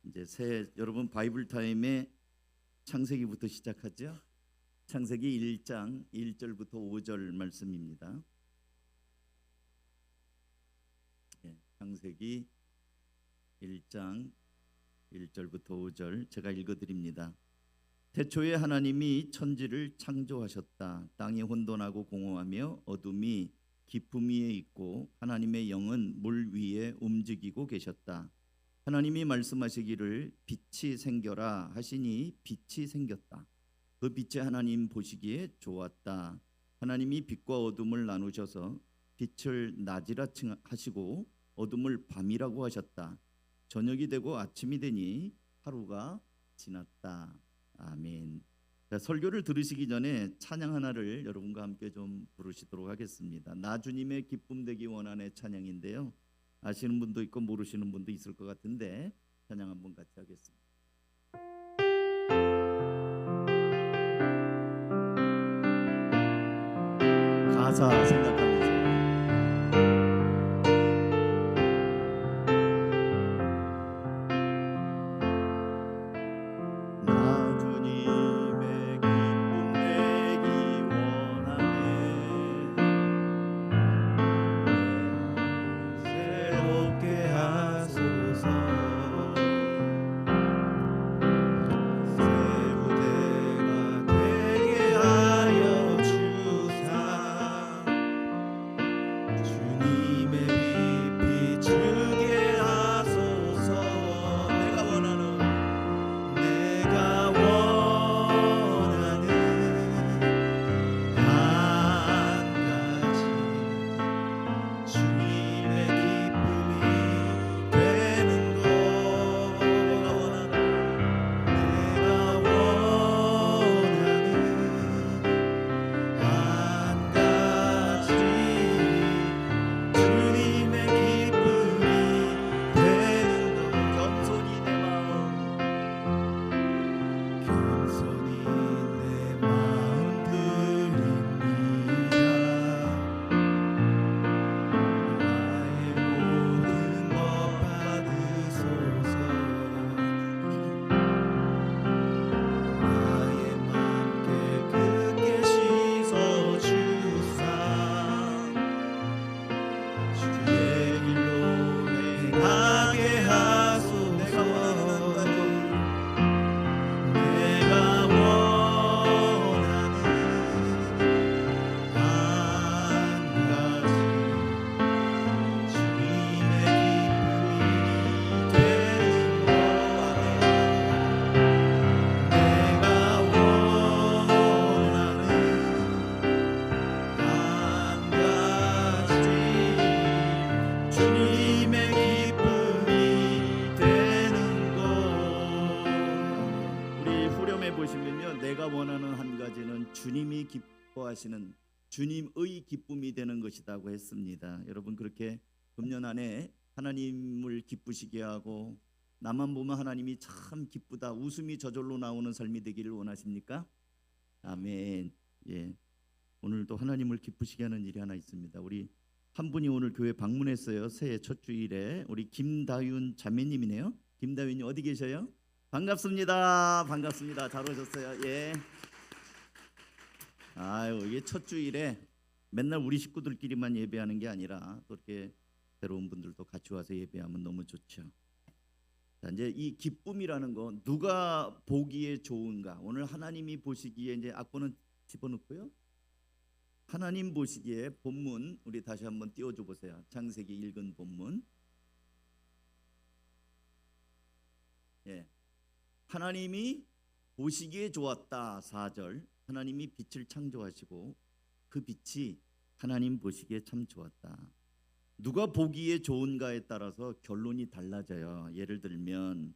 이제 새 여러분 바이블 타임에 창세기부터 시작하죠. 창세기 1장 1절부터 5절 말씀입니다. 창세기 1장 1절부터 5절 제가 읽어드립니다. 태초에 하나님이 천지를 창조하셨다. 땅이 혼돈하고 공허하며 어둠이 깊음 위에 있고 하나님의 영은 물 위에 움직이고 계셨다. 하나님이 말씀하시기를 빛이 생겨라 하시니 빛이 생겼다. 그 빛이 하나님 보시기에 좋았다. 하나님이 빛과 어둠을 나누셔서 빛을 낮이라 하시고 어둠을 밤이라고 하셨다. 저녁이 되고 아침이 되니 하루가 지났다. 아멘. 자, 설교를 들으시기 전에 찬양 하나를 여러분과 함께 좀 부르시도록 하겠습니다. 나 주님의 기쁨 되기 원하네 찬양인데요. 아시는 분도 있고 모르시는 분도 있을 것 같은데 찬양 한번 같이 하겠습니다. 가사 생각하면서 나 주님의 기쁨 되기 원하네 새롭게 하소서 새 무대가 되게 하여 주사 주님의 빛 비추게 하소서 내가 원하는 한 가지 주님의 기쁨이 되는 것 내가 원하는 한 가지 주님의 기쁨이 되는 것 겸손히 내 마음 드립니다. 나의 모든 것 받으소서 나의 맘 깨끗게 씻어주사 주의 길로 행하게 하소서 내가 원하는 한 가지 주님의 기쁨이 되는 것 내가 원하는 한 가지 주님의 기쁨이 되는 것 우리 후렴에 보시면요 내가 원하는 한 가지는 주님이 기뻐하시는 주님의 기쁨이 되는 것이라고 했습니다. 여러분 그렇게 금년 안에 하나님을 기쁘시게 하고 나만 보면 하나님이 참 기쁘다 웃음이 저절로 나오는 삶이 되기를 원하십니까? 아멘. 예. 오늘도 하나님을 기쁘시게 하는 일이 하나 있습니다. 우리 한 분이 오늘 교회 방문했어요. 새해 첫 주일에 우리 김다윤 자매님이네요. 김다윤이 어디 계셔요? 반갑습니다. 반갑습니다. 잘 오셨어요. 예. 아유 이게 첫 주일에 맨날 우리 식구들끼리만 예배하는 게 아니라 또 이렇게 새로운 분들도 같이 와서 예배하면 너무 좋죠. 자, 이제 이 기쁨이라는 거 누가 보기에 좋은가? 오늘 하나님이 보시기에 이제 악보는 집어넣고요. 하나님 보시기에 본문 우리 다시 한번 띄워줘 보세요. 창세기 읽은 본문. 예. 하나님이 보시기에 좋았다. 4절. 하나님이 빛을 창조하시고 그 빛이 하나님 보시기에 참 좋았다. 누가 보기에 좋은가에 따라서 결론이 달라져요. 예를 들면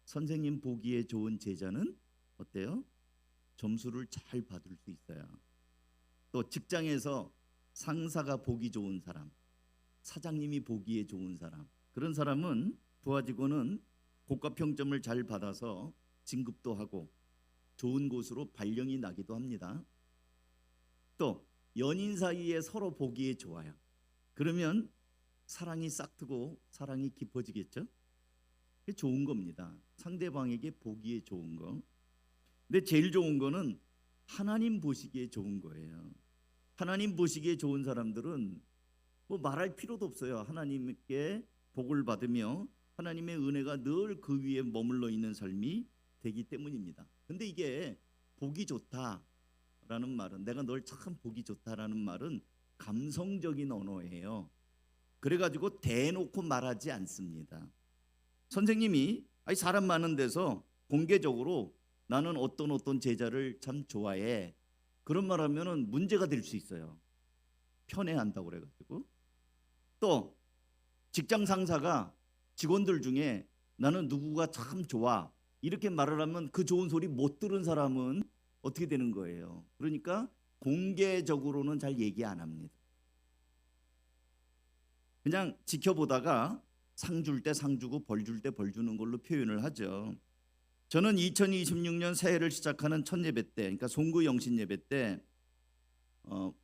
선생님 보기에 좋은 제자는 어때요? 점수를 잘 받을 수 있어요. 또 직장에서 상사가 보기 좋은 사람, 사장님이 보기에 좋은 사람, 그런 사람은 부하직원은 고가 평점을 잘 받아서 진급도 하고 좋은 곳으로 발령이 나기도 합니다. 또 연인 사이에 서로 보기에 좋아요. 그러면 사랑이 싹트고 사랑이 깊어지겠죠. 그게 좋은 겁니다. 상대방에게 보기에 좋은 거. 근데 제일 좋은 거는 하나님 보시기에 좋은 거예요. 하나님 보시기에 좋은 사람들은 뭐 말할 필요도 없어요. 하나님께 복을 받으며 하나님의 은혜가 늘 그 위에 머물러 있는 삶이 되기 때문입니다. 근데 이게 보기 좋다라는 말은, 내가 널 참 보기 좋다라는 말은 감성적인 언어예요. 그래가지고 대놓고 말하지 않습니다. 선생님이 사람 많은 데서 공개적으로 나는 어떤 제자를 참 좋아해, 그런 말하면은 문제가 될 수 있어요. 편애한다고 그래가지고. 또 직장 상사가 직원들 중에 나는 누구가 참 좋아 이렇게 말을 하면 그 좋은 소리 못 들은 사람은 어떻게 되는 거예요? 그러니까 공개적으로는 잘 얘기 안 합니다. 그냥 지켜보다가 상 줄 때 상 주고 벌 줄 때 벌 주는 걸로 표현을 하죠. 저는 2026년 새해를 시작하는 첫 예배 때, 그러니까 송구 영신 예배 때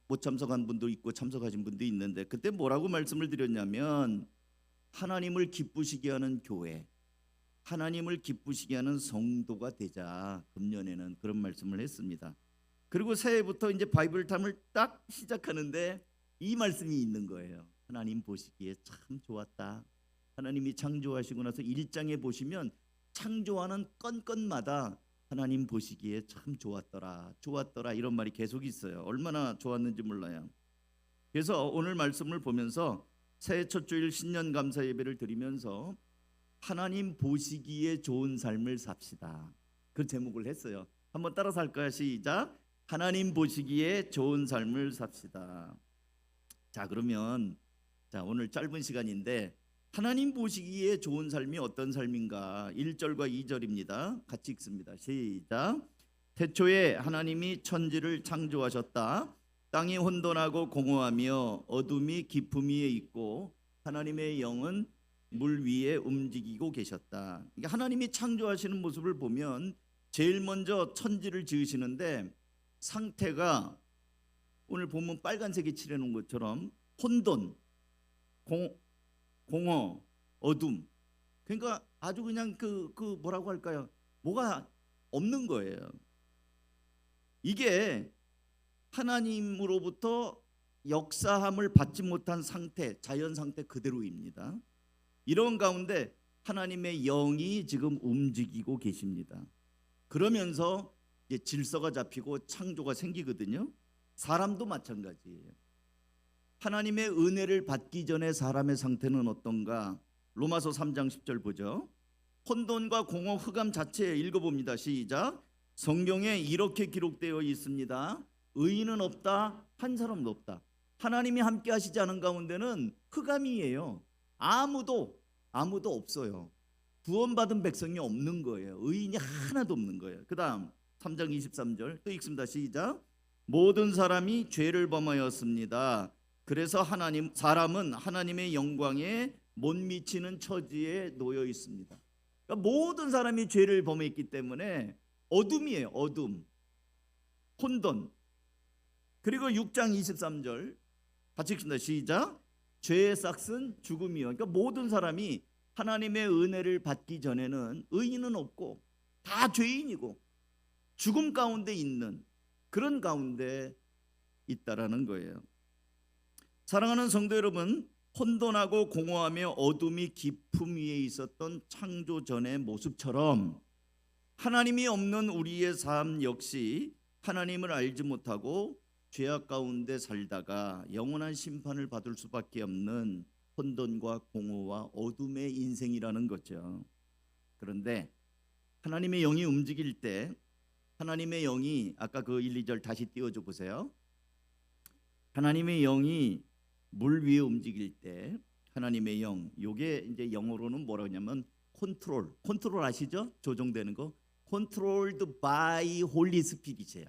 못 참석한 분도 있고 참석하신 분도 있는데, 그때 뭐라고 말씀을 드렸냐면 하나님을 기쁘시게 하는 교회, 하나님을 기쁘시게 하는 성도가 되자, 금년에는 그런 말씀을 했습니다. 그리고 새해부터 이제 바이블 탐을 딱 시작하는데 이 말씀이 있는 거예요. 하나님 보시기에 참 좋았다. 하나님이 창조하시고 나서 1장에 보시면 창조하는 건건마다 하나님 보시기에 참 좋았더라, 좋았더라 이런 말이 계속 있어요. 얼마나 좋았는지 몰라요. 그래서 오늘 말씀을 보면서 새해 첫 주일 신년 감사 예배를 드리면서 하나님 보시기에 좋은 삶을 삽시다, 그 제목을 했어요. 한번 따라서 할까요? 시작. 하나님 보시기에 좋은 삶을 삽시다. 자, 그러면 오늘 짧은 시간인데 하나님 보시기에 좋은 삶이 어떤 삶인가? 1절과 2절입니다. 같이 읽습니다. 시작. 태초에 하나님이 천지를 창조하셨다. 땅이 혼돈하고 공허하며 어둠이 깊음 위에 있고 하나님의 영은 물 위에 움직이고 계셨다. 그러니까 하나님이 창조하시는 모습을 보면 제일 먼저 천지를 지으시는데 상태가 오늘 보면 빨간색이 칠해놓은 것처럼 혼돈, 공허, 어둠. 그러니까 아주 그냥 그 뭐라고 할까요? 뭐가 없는 거예요. 이게 하나님으로부터 역사함을 받지 못한 상태, 자연 상태 그대로입니다. 이런 가운데 하나님의 영이 지금 움직이고 계십니다. 그러면서 이제 질서가 잡히고 창조가 생기거든요. 사람도 마찬가지예요. 하나님의 은혜를 받기 전에 사람의 상태는 어떤가? 로마서 3장 10절 보죠. 혼돈과 공허, 흑암 자체에 읽어봅니다. 시작. 성경에 이렇게 기록되어 있습니다. 의인은 없다, 한 사람도 없다. 하나님이 함께 하시지 않은 가운데는 흑암이에요. 아무도 없어요. 구원받은 백성이 없는 거예요. 의인이 하나도 없는 거예요. 그 다음 3장 23절 또 읽습니다. 시작. 모든 사람이 죄를 범하였습니다. 그래서 사람은 하나님의 영광에 못 미치는 처지에 놓여 있습니다. 그러니까 모든 사람이 죄를 범했기 때문에 어둠이에요. 어둠, 혼돈. 그리고 6장 23절 같이 읽습니다. 시작. 죄의 싹은 죽음이요. 그러니까 모든 사람이 하나님의 은혜를 받기 전에는 의인은 없고 다 죄인이고 죽음 가운데 있는 그런 가운데 있다라는 거예요. 사랑하는 성도 여러분, 혼돈하고 공허하며 어둠이 깊음 위에 있었던 창조 전의 모습처럼 하나님이 없는 우리의 삶 역시 하나님을 알지 못하고 죄악 가운데 살다가 영원한 심판을 받을 수밖에 없는 혼돈과 공허와 어둠의 인생이라는 거죠. 그런데 하나님의 영이 움직일 때, 하나님의 영이 아까 그 1, 2절 다시 띄워줘 보세요. 하나님의 영이 물 위에 움직일 때 하나님의 영, 요게 이제 영어로는 뭐라고 하냐면 컨트롤 아시죠? 조종되는 거. Controlled by Holy Spirit이에요.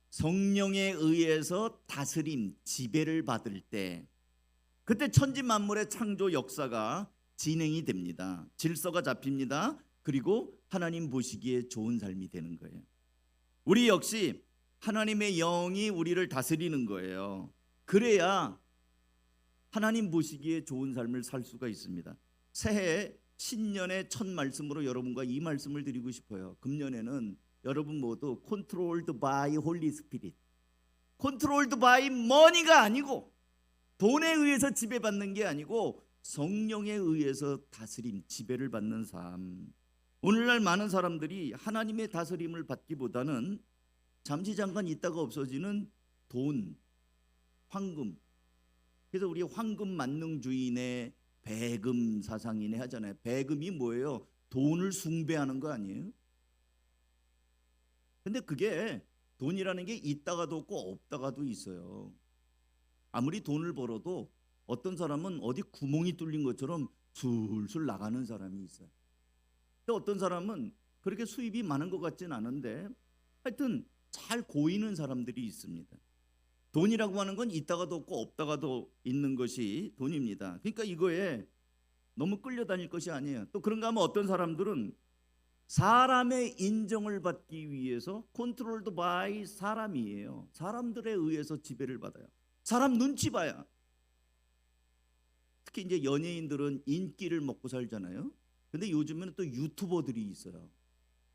성령에 의해서 다스림, 지배를 받을 때 그때 천지 만물의 창조 역사가 진행이 됩니다. 질서가 잡힙니다. 그리고 하나님 보시기에 좋은 삶이 되는 거예요. 우리 역시 하나님의 영이 우리를 다스리는 거예요. 그래야 하나님 보시기에 좋은 삶을 살 수가 있습니다. 새해에 신년의 첫 말씀으로 여러분과 이 말씀을 드리고 싶어요. 금년에는 여러분 모두 controlled by Holy Spirit, controlled by money가 아니고 돈에 의해서 지배받는 게 아니고 성령에 의해서 다스림, 지배를 받는 삶. 오늘날 많은 사람들이 하나님의 다스림을 받기보다는 잠시 잠깐 있다가 없어지는 돈, 황금. 그래서 우리 황금 만능주의네 배금 사상이네 하잖아요. 배금이 뭐예요? 돈을 숭배하는 거 아니에요? 근데 그게 돈이라는 게 있다가도 없고 없다가도 있어요. 아무리 돈을 벌어도 어떤 사람은 어디 구멍이 뚫린 것처럼 술술 나가는 사람이 있어요. 또 어떤 사람은 그렇게 수입이 많은 것 같진 않은데 하여튼 잘 고이는 사람들이 있습니다. 돈이라고 하는 건 있다가도 없고 없다가도 있는 것이 돈입니다. 그러니까 이거에 너무 끌려다닐 것이 아니에요. 또 그런가 하면 어떤 사람들은 사람의 인정을 받기 위해서 컨트롤드 바이 사람이에요. 사람들에 의해서 지배를 받아요. 사람 눈치 봐야. 특히 이제 연예인들은 인기를 먹고 살잖아요. 근데 요즘에는 또 유튜버들이 있어요.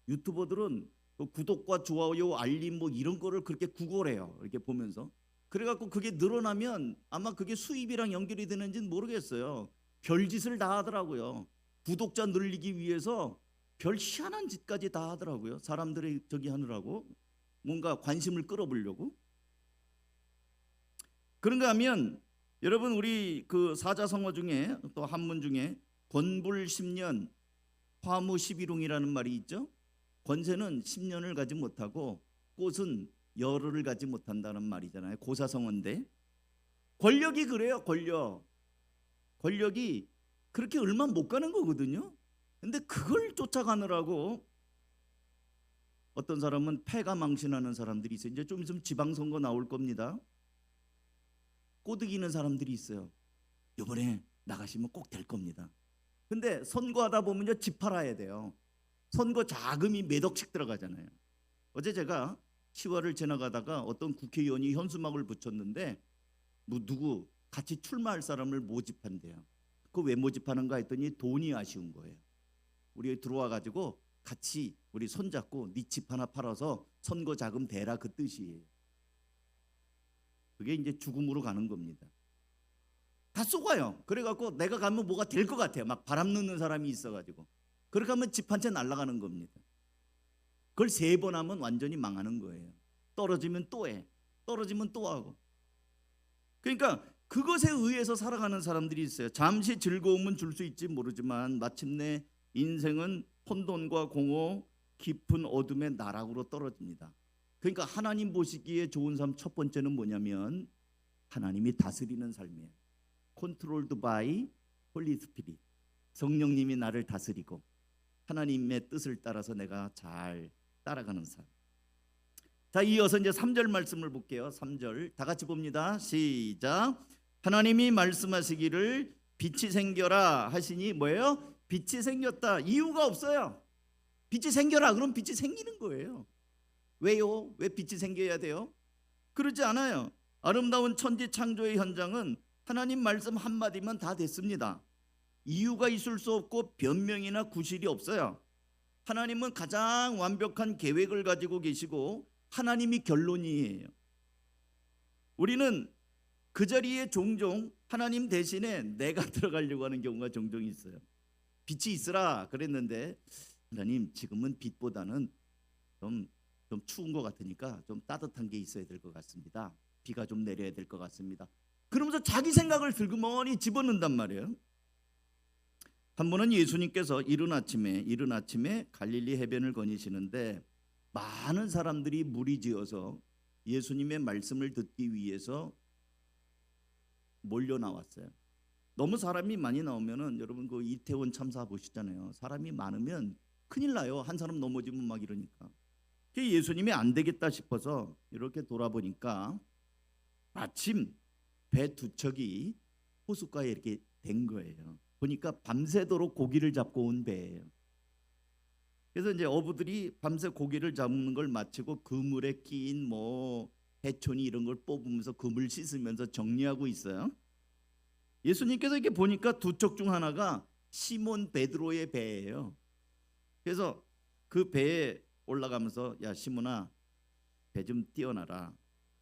유튜버들은 구독과 좋아요, 알림 뭐 이런 거를 그렇게 구걸해요. 이렇게 보면서. 그래갖고 그게 늘어나면 아마 그게 수입이랑 연결이 되는지는 모르겠어요. 별짓을 다 하더라고요. 구독자 늘리기 위해서 별 희한한 짓까지 다 하더라고요. 사람들이 저기 하느라고 뭔가 관심을 끌어보려고. 그런가 하면 여러분 우리 그 사자성어 중에 또 한문 중에 권불 10년 화무 11웅이라는 말이 있죠. 권세는 10년을 가지 못하고 꽃은 열흘을 가지 못한다는 말이잖아요. 고사성어인데 권력이 그래요. 권력이 그렇게 얼마 못 가는 거거든요. 근데 그걸 쫓아가느라고 어떤 사람은 패가 망신하는 사람들이 있어요. 이제 좀 있으면 지방선거 나올 겁니다. 꼬드기는 사람들이 있어요. 이번에 나가시면 꼭 될 겁니다. 근데 선거하다 보면요 집 팔아야 돼요. 선거 자금이 몇 억씩 들어가잖아요. 어제 제가 시화를 지나가다가 어떤 국회의원이 현수막을 붙였는데 뭐 누구 같이 출마할 사람을 모집한대요. 그거 왜 모집하는가 했더니 돈이 아쉬운 거예요. 우리 들어와 가지고 같이 우리 손잡고 네 집 하나 팔아서 선거 자금 대라 그 뜻이에요. 그게 이제 죽음으로 가는 겁니다. 다 쏘가요. 그래갖고 내가 가면 뭐가 될 것 같아요. 막 바람 넣는 사람이 있어가지고 그렇게 하면 집 한 채 날아가는 겁니다. 그걸 3번 하면 완전히 망하는 거예요. 떨어지면 또 해. 떨어지면 또 하고. 그러니까 그것에 의해서 살아가는 사람들이 있어요. 잠시 즐거움은 줄 수 있지 모르지만 마침내 인생은 혼돈과 공허, 깊은 어둠의 나락으로 떨어집니다. 그러니까 하나님 보시기에 좋은 삶 첫 번째는 뭐냐면 하나님이 다스리는 삶이에요. Controlled by Holy Spirit. 성령님이 나를 다스리고 하나님의 뜻을 따라서 내가 잘 따라가는 삶. 자, 이어서 이제 3절 말씀을 볼게요. 3절 다 같이 봅니다. 시작. 하나님이 말씀하시기를 빛이 생겨라 하시니 뭐예요? 빛이 생겼다. 이유가 없어요. 빛이 생겨라 그럼 빛이 생기는 거예요. 왜요? 왜 빛이 생겨야 돼요? 그러지 않아요. 아름다운 천지 창조의 현장은 하나님 말씀 한마디면 다 됐습니다. 이유가 있을 수 없고 변명이나 구실이 없어요. 하나님은 가장 완벽한 계획을 가지고 계시고 하나님이 결론이에요. 우리는 그 자리에 종종 하나님 대신에 내가 들어가려고 하는 경우가 종종 있어요. 빛이 있으라 그랬는데 하나님 지금은 빛보다는 좀 추운 것 같으니까 좀 따뜻한 게 있어야 될 것 같습니다. 비가 좀 내려야 될 것 같습니다. 그러면서 자기 생각을 슬그머니 집어넣는단 말이에요. 한 번은 예수님께서 이른 아침에 갈릴리 해변을 거니시는데 많은 사람들이 무리지어서 예수님의 말씀을 듣기 위해서 몰려 나왔어요. 너무 사람이 많이 나오면은 여러분 그 이태원 참사 보시잖아요. 사람이 많으면 큰일 나요. 한 사람 넘어지면 막 이러니까. 예수님이 안 되겠다 싶어서 이렇게 돌아보니까 마침 배 2척이 호숫가에 이렇게 된 거예요. 보니까 밤새도록 고기를 잡고 온 배예요. 그래서 이제 어부들이 밤새 고기를 잡는 걸 마치고 그물에 낀 뭐 해초니 이런 걸 뽑으면서 그물 씻으면서 정리하고 있어요. 예수님께서 이렇게 보니까 2척 중 하나가 시몬 베드로의 배예요. 그래서 그 배에 올라가면서 야 시몬아 배 좀 띄워놔라.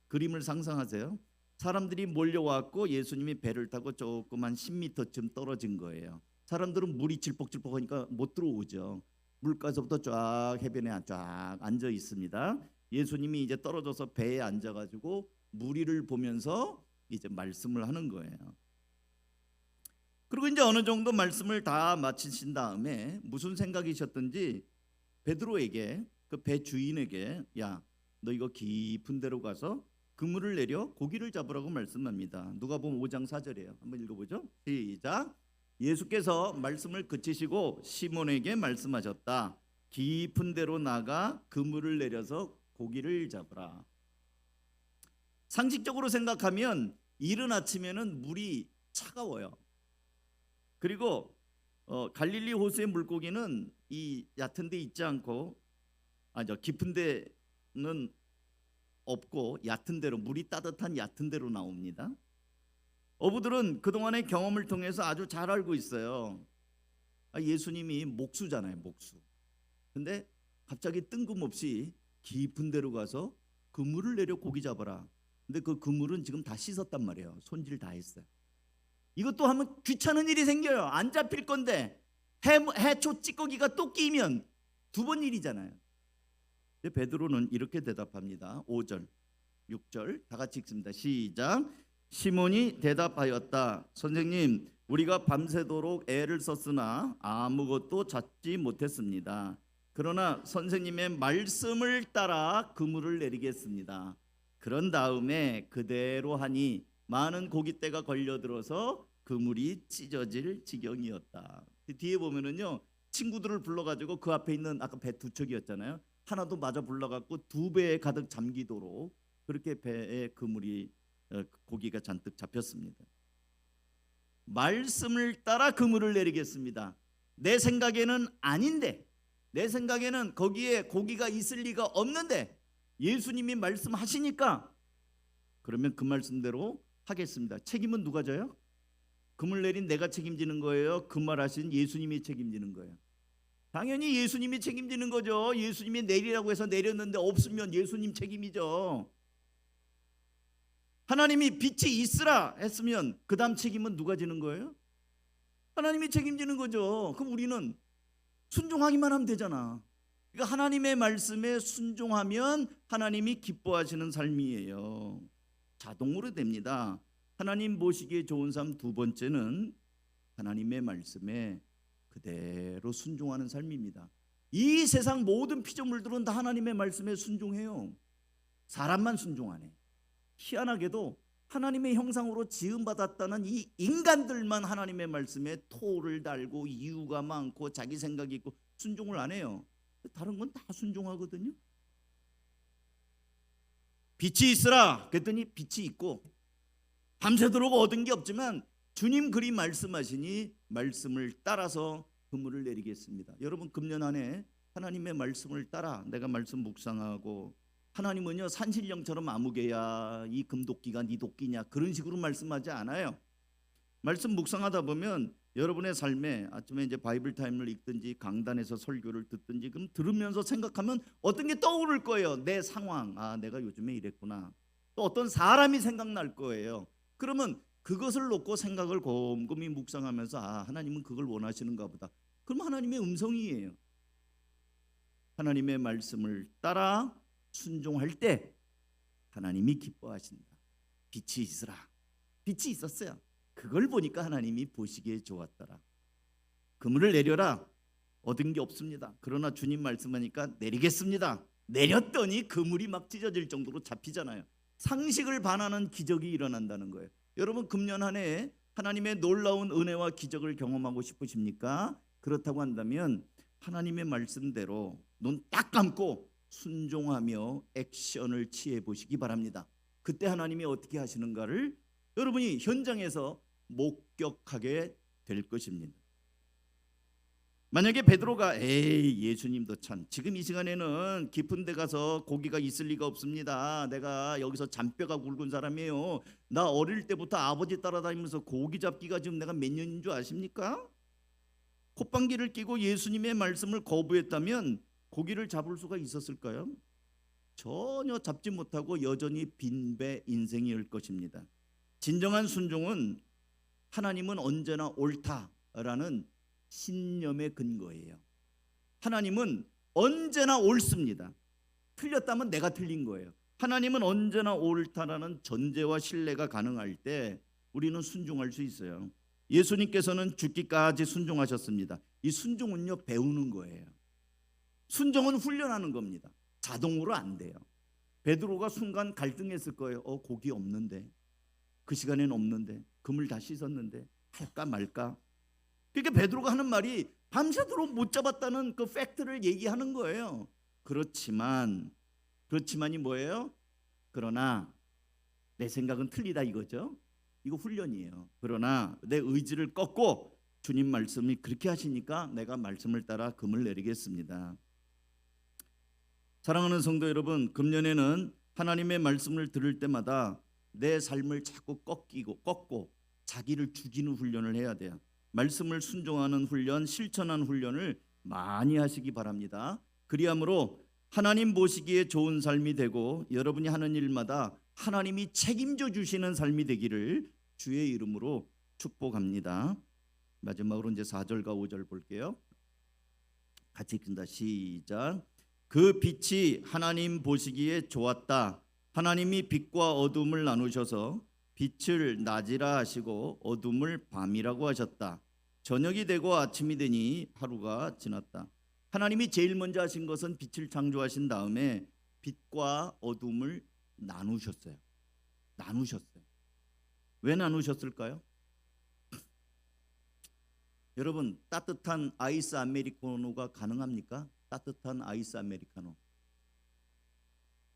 그림을 상상하세요. 사람들이 몰려왔고 예수님이 배를 타고 조금 한 10m쯤 떨어진 거예요. 사람들은 물이 질퍽질퍽하니까 못 들어오죠. 물가서부터 쫙 해변에 쫙 앉아 있습니다. 예수님이 이제 떨어져서 배에 앉아가지고 무리를 보면서 이제 말씀을 하는 거예요. 그리고 이제 어느 정도 말씀을 다 마치신 다음에 무슨 생각이셨던지 베드로에게 그 배 주인에게 야 너 이거 깊은 데로 가서 그물을 내려 고기를 잡으라고 말씀합니다. 누가복음 5장 4절이에요. 한번 읽어보죠. 시작. 예수께서 말씀을 그치시고 시몬에게 말씀하셨다. 깊은 데로 나가 그물을 내려서 고기를 잡으라. 상식적으로 생각하면 이른 아침에는 물이 차가워요. 그리고 갈릴리 호수의 물고기는 이 얕은 데 있지 않고 깊은 데는 없고 얕은 데로 물이 따뜻한 얕은 데로 나옵니다. 어부들은 그동안의 경험을 통해서 아주 잘 알고 있어요. 예수님이 목수잖아요, 목수. 근데 갑자기 뜬금없이 깊은 데로 가서 그물을 내려 고기 잡아라. 근데 그 그물은 지금 다 씻었단 말이에요. 손질 다 했어요. 이것도 하면 귀찮은 일이 생겨요. 안 잡힐 건데 해초 찌꺼기가 또 끼면 두 번 일이잖아요. 베드로는 이렇게 대답합니다. 5절 6절 다 같이 읽습니다. 시작. 시몬이 대답하였다. 선생님 우리가 밤새도록 애를 썼으나 아무것도 잡지 못했습니다. 그러나 선생님의 말씀을 따라 그물을 내리겠습니다. 그런 다음에 그대로 하니 많은 고깃대가 걸려들어서 그물이 찢어질 지경이었다. 뒤에 보면은요 친구들을 불러가지고 그 앞에 있는 아까 배 두 척이었잖아요. 하나도 마저 불러갖고 두 배에 가득 잠기도록 그렇게 배에 그물이 고기가 잔뜩 잡혔습니다. 말씀을 따라 그물을 내리겠습니다. 내 생각에는 아닌데, 내 생각에는 거기에 고기가 있을 리가 없는데 예수님이 말씀하시니까 그러면 그 말씀대로 하겠습니다. 책임은 누가 져요? 그물 내린 내가 책임지는 거예요? 그 말하신 예수님이 책임지는 거예요? 당연히 예수님이 책임지는 거죠. 예수님이 내리라고 해서 내렸는데 없으면 예수님 책임이죠. 하나님이 빛이 있으라 했으면 그 다음 책임은 누가 지는 거예요? 하나님이 책임지는 거죠. 그럼 우리는 순종하기만 하면 되잖아. 그러니까 하나님의 말씀에 순종하면 하나님이 기뻐하시는 삶이에요. 자동으로 됩니다. 하나님 보시기에 좋은 삶 두 번째는 하나님의 말씀에 그대로 순종하는 삶입니다. 이 세상 모든 피조물들은 다 하나님의 말씀에 순종해요. 사람만 순종 안 해. 희한하게도 하나님의 형상으로 지음받았다는 이 인간들만 하나님의 말씀에 토를 달고 이유가 많고 자기 생각이 있고 순종을 안 해요. 다른 건 다 순종하거든요. 빛이 있으라 그랬더니 빛이 있고 밤새도록 얻은 게 없지만 주님 그리 말씀하시니 말씀을 따라서 그물을 내리겠습니다. 여러분 금년 안에 하나님의 말씀을 따라 내가 말씀 묵상하고 하나님은요 산신령처럼 아무개야 이 금도끼가 네 도끼냐 그런 식으로 말씀하지 않아요. 말씀 묵상하다 보면 여러분의 삶에 아침에 이제 바이블 타임을 읽든지 강단에서 설교를 듣든지 그럼 들으면서 생각하면 어떤 게 떠오를 거예요. 내 상황, 내가 요즘에 이랬구나. 또 어떤 사람이 생각날 거예요. 그러면 그것을 놓고 생각을 곰곰이 묵상하면서 하나님은 그걸 원하시는가 보다. 그럼 하나님의 음성이에요. 하나님의 말씀을 따라 순종할 때 하나님이 기뻐하신다. 빛이 있으라. 빛이 있었어요. 그걸 보니까 하나님이 보시기에 좋았더라. 그물을 내려라. 얻은 게 없습니다. 그러나 주님 말씀하니까 내리겠습니다. 내렸더니 그물이 막 찢어질 정도로 잡히잖아요. 상식을 반하는 기적이 일어난다는 거예요. 여러분 금년 한 해 하나님의 놀라운 은혜와 기적을 경험하고 싶으십니까? 그렇다고 한다면 하나님의 말씀대로 눈 딱 감고 순종하며 액션을 취해 보시기 바랍니다. 그때 하나님이 어떻게 하시는가를 여러분이 현장에서 목격하게 될 것입니다. 만약에 베드로가 예수님도 참 지금 이 시간에는 깊은 데 가서 고기가 있을 리가 없습니다. 내가 여기서 잔뼈가 굵은 사람이에요. 나 어릴 때부터 아버지 따라다니면서 고기 잡기가 지금 내가 몇 년인 줄 아십니까? 콧방귀를 뀌고 예수님의 말씀을 거부했다면 고기를 잡을 수가 있었을까요? 전혀 잡지 못하고 여전히 빈배 인생이을 것입니다. 진정한 순종은 하나님은 언제나 옳다라는 신념의 근거예요. 하나님은 언제나 옳습니다. 틀렸다면 내가 틀린 거예요. 하나님은 언제나 옳다라는 전제와 신뢰가 가능할 때 우리는 순종할 수 있어요. 예수님께서는 죽기까지 순종하셨습니다. 이 순종은요, 배우는 거예요. 순종은 훈련하는 겁니다. 자동으로 안 돼요. 베드로가 순간 갈등했을 거예요. 고기 없는데, 그 시간에는 없는데, 그물 다 씻었는데 할까 말까. 그러니까 베드로가 하는 말이 밤새도록 못 잡았다는 그 팩트를 얘기하는 거예요. 그렇지만이 뭐예요? 그러나 내 생각은 틀리다 이거죠. 이거 훈련이에요. 그러나 내 의지를 꺾고 주님 말씀이 그렇게 하시니까 내가 말씀을 따라 금을 내리겠습니다. 사랑하는 성도 여러분, 금년에는 하나님의 말씀을 들을 때마다 내 삶을 자꾸 꺾고 자기를 죽이는 훈련을 해야 돼요. 말씀을 순종하는 훈련, 실천하는 훈련을 많이 하시기 바랍니다. 그리함으로 하나님 보시기에 좋은 삶이 되고 여러분이 하는 일마다 하나님이 책임져 주시는 삶이 되기를 주의 이름으로 축복합니다. 마지막으로 이제 4절과 5절 볼게요. 같이 읽습니다. 시작. 그 빛이 하나님 보시기에 좋았다. 하나님이 빛과 어둠을 나누셔서 빛을 낮이라 하시고 어둠을 밤이라고 하셨다. 저녁이 되고 아침이 되니 하루가 지났다. 하나님이 제일 먼저 하신 것은 빛을 창조하신 다음에 빛과 어둠을 나누셨어요. 왜 나누셨을까요? 여러분, 따뜻한 아이스 아메리카노가 가능합니까? 따뜻한 아이스 아메리카노.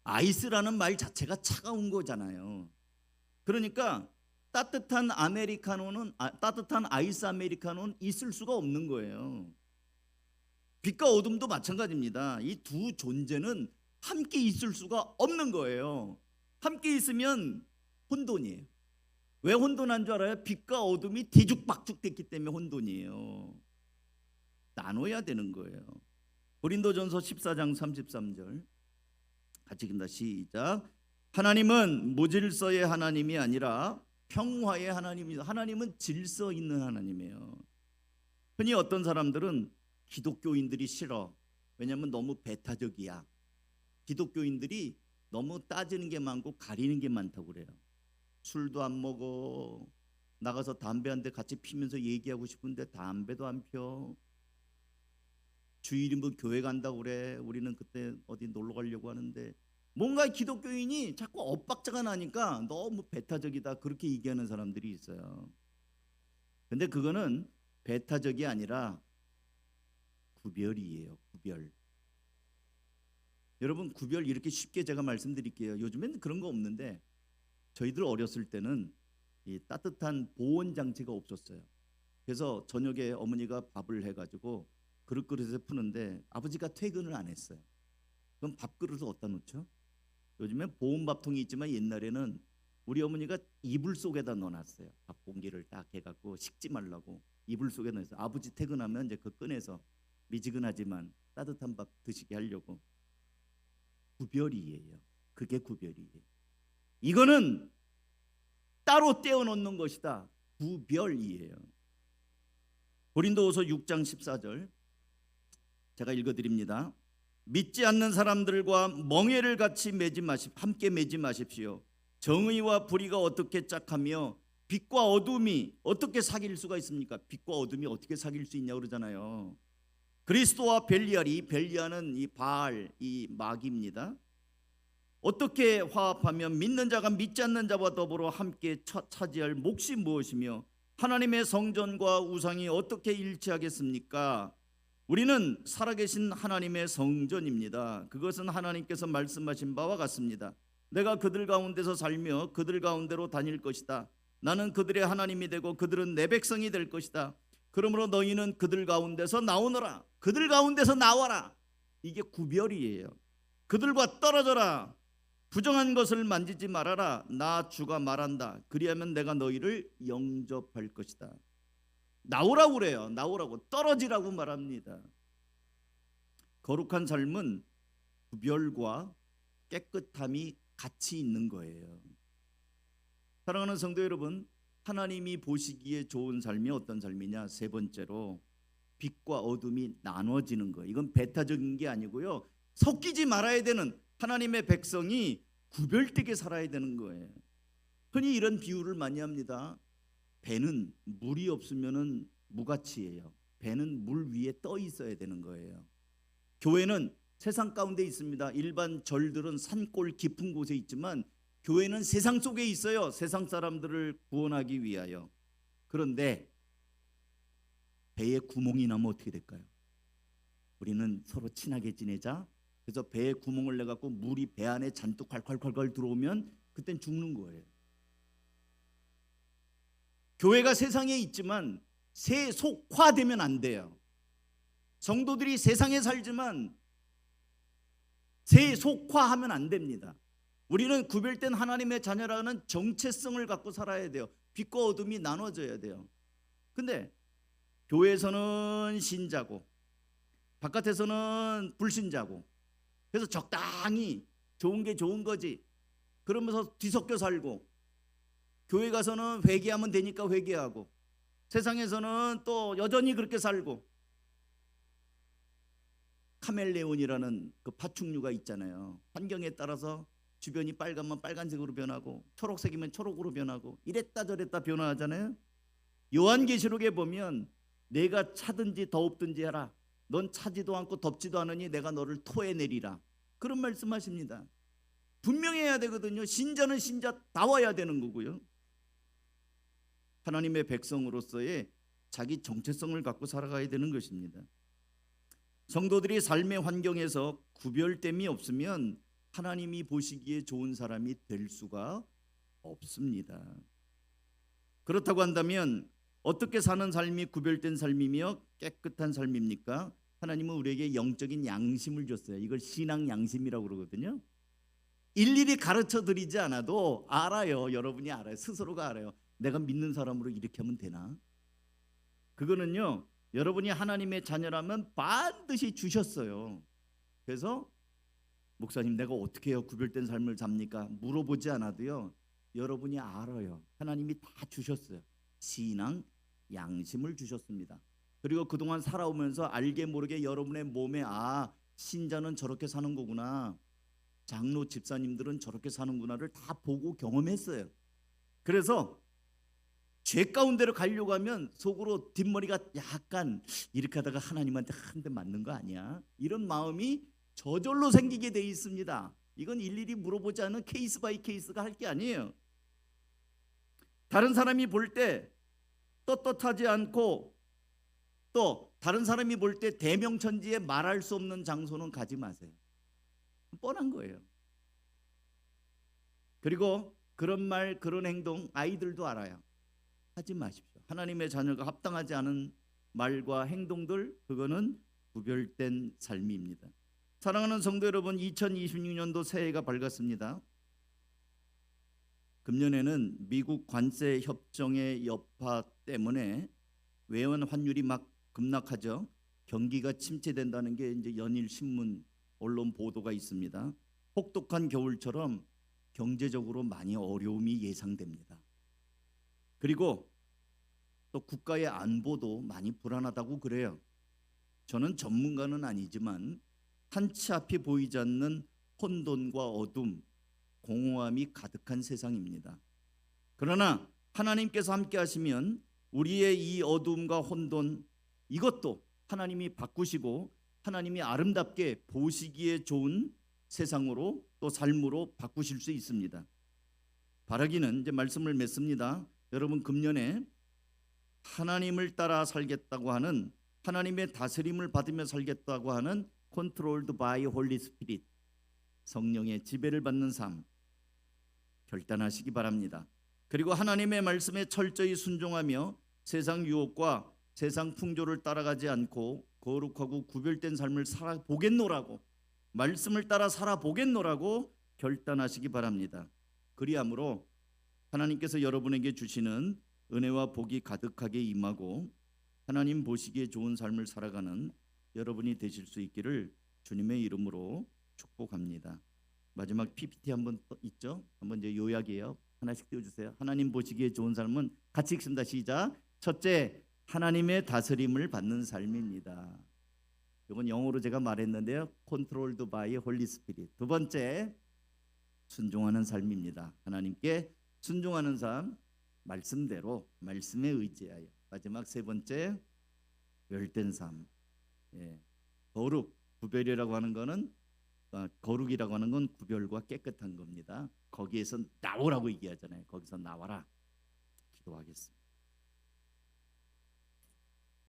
아이스라는 말 자체가 차가운 거잖아요. 그러니까 따뜻한 아이스 아메리카노는 있을 수가 없는 거예요. 빛과 어둠도 마찬가지입니다. 이 두 존재는 함께 있을 수가 없는 거예요. 함께 있으면 혼돈이에요. 왜 혼돈한 줄 알아요? 빛과 어둠이 뒤죽박죽 됐기 때문에 혼돈이에요. 나눠야 되는 거예요. 고린도전서 14장 33절 같이 읽는다. 시작. 하나님은 무질서의 하나님이 아니라 평화의 하나님입니다. 하나님은 질서 있는 하나님이에요. 흔히 어떤 사람들은 기독교인들이 싫어. 왜냐하면 너무 배타적이야. 기독교인들이 너무 따지는 게 많고 가리는 게 많다고 그래요. 술도 안 먹어. 나가서 담배 한 대 같이 피면서 얘기하고 싶은데 담배도 안 펴. 주일이면 뭐 교회 간다고 그래. 우리는 그때 어디 놀러 가려고 하는데. 뭔가 기독교인이 자꾸 엇박자가 나니까 너무 배타적이다 그렇게 얘기하는 사람들이 있어요. 근데 그거는 배타적이 아니라 구별이에요. 구별. 여러분, 구별 이렇게 쉽게 제가 말씀드릴게요. 요즘엔 그런 거 없는데 저희들 어렸을 때는 이 따뜻한 보온 장치가 없었어요. 그래서 저녁에 어머니가 밥을 해가지고 그릇에 푸는데 아버지가 퇴근을 안 했어요. 그럼 밥그릇을 어디다 놓죠? 요즘엔 보온밥통이 있지만 옛날에는 우리 어머니가 이불 속에다 넣어놨어요. 밥 공기를 딱 해갖고 식지 말라고 이불 속에 넣어서 아버지 퇴근하면 이제 그 꺼내서 미지근하지만 따뜻한 밥 드시게 하려고. 구별이에요. 그게 구별이에요. 이거는 따로 떼어 놓는 것이다. 구별이에요. 고린도후서 6장 14절 제가 읽어드립니다. 믿지 않는 사람들과 멍에를 같이 함께 매지 마십시오. 정의와 불의가 어떻게 짝하며 빛과 어둠이 어떻게 사귈 수가 있습니까? 빛과 어둠이 어떻게 사귈 수 있냐고 그러잖아요. 그리스도와 벨리알은 이 바알, 이 마귀입니다. 어떻게 화합하면 믿는 자가 믿지 않는 자와 더불어 함께 차지할 몫이 무엇이며 하나님의 성전과 우상이 어떻게 일치하겠습니까? 우리는 살아계신 하나님의 성전입니다. 그것은 하나님께서 말씀하신 바와 같습니다. 내가 그들 가운데서 살며 그들 가운데로 다닐 것이다. 나는 그들의 하나님이 되고 그들은 내 백성이 될 것이다. 그러므로 너희는 그들 가운데서 나오너라. 그들 가운데서 나와라. 이게 구별이에요. 그들과 떨어져라. 부정한 것을 만지지 말아라. 나 주가 말한다. 그리하면 내가 너희를 영접할 것이다. 나오라고 그래요. 나오라고, 떨어지라고 말합니다. 거룩한 삶은 구별과 깨끗함이 같이 있는 거예요. 사랑하는 성도 여러분, 하나님이 보시기에 좋은 삶이 어떤 삶이냐? 세 번째로 빛과 어둠이 나눠지는 거예요. 이건 배타적인 게 아니고요, 섞이지 말아야 되는 하나님의 백성이 구별되게 살아야 되는 거예요. 흔히 이런 비유를 많이 합니다. 배는 물이 없으면 무가치예요. 배는 물 위에 떠 있어야 되는 거예요. 교회는 세상 가운데 있습니다. 일반 절들은 산골 깊은 곳에 있지만 교회는 세상 속에 있어요. 세상 사람들을 구원하기 위하여. 그런데 배에 구멍이 나면 어떻게 될까요? 우리는 서로 친하게 지내자. 그래서 배에 구멍을 내갖고 물이 배 안에 잔뜩 콸콸콸콸 들어오면 그땐 죽는 거예요. 교회가 세상에 있지만 세속화되면 안 돼요. 성도들이 세상에 살지만 세속화하면 안 됩니다. 우리는 구별된 하나님의 자녀라는 정체성을 갖고 살아야 돼요. 빛과 어둠이 나눠져야 돼요. 근데 교회에서는 신자고 바깥에서는 불신자고, 그래서 적당히 좋은 게 좋은 거지 그러면서 뒤섞여 살고, 교회 가서는 회개하면 되니까 회개하고, 세상에서는 또 여전히 그렇게 살고. 카멜레온이라는 그 파충류가 있잖아요. 환경에 따라서 주변이 빨가면 빨간색으로 변하고 초록색이면 초록으로 변하고 이랬다 저랬다 변화하잖아요. 요한계시록에 보면 내가 차든지 더웁든지 하라. 넌 차지도 않고 덥지도 않으니 내가 너를 토해내리라. 그런 말씀하십니다. 분명해야 되거든요. 신자는 신자다워야 되는 거고요. 하나님의 백성으로서의 자기 정체성을 갖고 살아가야 되는 것입니다. 성도들이 삶의 환경에서 구별됨이 없으면 하나님이 보시기에 좋은 사람이 될 수가 없습니다. 그렇다고 한다면 어떻게 사는 삶이 구별된 삶이며 깨끗한 삶입니까? 하나님은 우리에게 영적인 양심을 줬어요. 이걸 신앙 양심이라고 그러거든요. 일일이 가르쳐 드리지 않아도 알아요. 여러분이 알아요. 스스로가 알아요. 내가 믿는 사람으로 이렇게 하면 되나? 그거는요, 여러분이 하나님의 자녀라면 반드시 주셨어요. 그래서 목사님 내가 어떻게 해요? 구별된 삶을 삽니까? 물어보지 않아도요, 여러분이 알아요. 하나님이 다 주셨어요. 신앙 양심을 주셨습니다. 그리고 그동안 살아오면서 알게 모르게 여러분의 몸에 신자는 저렇게 사는 거구나, 장로 집사님들은 저렇게 사는구나를 다 보고 경험했어요. 그래서 죄 가운데로 가려고 하면 속으로 뒷머리가 약간 이렇게 하다가 하나님한테 한 대 맞는 거 아니야? 이런 마음이 저절로 생기게 돼 있습니다. 이건 일일이 물어보지 않은 케이스 바이 케이스가 할 게 아니에요. 다른 사람이 볼 때 떳떳하지 않고 또 다른 사람이 볼 때 대명천지에 말할 수 없는 장소는 가지 마세요. 뻔한 거예요. 그리고 그런 말 그런 행동 아이들도 알아요. 하지 마십시오. 하나님의 자녀가 합당하지 않은 말과 행동들, 그거는 구별된 삶입니다. 사랑하는 성도 여러분, 2026년도 새해가 밝았습니다. 금년에는 미국 관세 협정의 여파 때문에 외환 환율이 막 급락하죠. 경기가 침체된다는 게 이제 연일 신문 언론 보도가 있습니다. 혹독한 겨울처럼 경제적으로 많이 어려움이 예상됩니다. 그리고 또 국가의 안보도 많이 불안하다고 그래요. 저는 전문가는 아니지만 한치 앞이 보이지 않는 혼돈과 어둠, 공허함이 가득한 세상입니다. 그러나 하나님께서 함께 하시면 우리의 이 어둠과 혼돈, 이것도 하나님이 바꾸시고 하나님이 아름답게 보시기에 좋은 세상으로 또 삶으로 바꾸실 수 있습니다. 바라기는 이제 말씀을 맺습니다. 여러분, 금년에 하나님을 따라 살겠다고 하는, 하나님의 다스림을 받으며 살겠다고 하는 Controlled by Holy Spirit, 성령의 지배를 받는 삶 결단하시기 바랍니다. 그리고 하나님의 말씀에 철저히 순종하며 세상 유혹과 세상 풍조를 따라가지 않고 거룩하고 구별된 삶을 살아보겠노라고, 말씀을 따라 살아보겠노라고 결단하시기 바랍니다. 그리함으로 하나님께서 여러분에게 주시는 은혜와 복이 가득하게 임하고 하나님 보시기에 좋은 삶을 살아가는 여러분이 되실 수 있기를 주님의 이름으로 축복합니다. 마지막 PPT 한번 있죠? 한번 이제 요약이에요. 하나씩 띄워주세요. 하나님 보시기에 좋은 삶은 같이 읽습니다. 시작. 첫째, 하나님의 다스림을 받는 삶입니다. 이건 영어로 제가 말했는데요. Controlled by Holy Spirit. 두 번째, 순종하는 삶입니다. 하나님께 순종하는 삶, 말씀대로 말씀에 의지하여. 마지막 세 번째, 열된 삶. 예. 거룩, 구별이라고 하는 거는 거룩이라고 하는 건 구별과 깨끗한 겁니다. 거기에서 나오라고 얘기하잖아요. 거기서 나와라. 기도하겠습니다.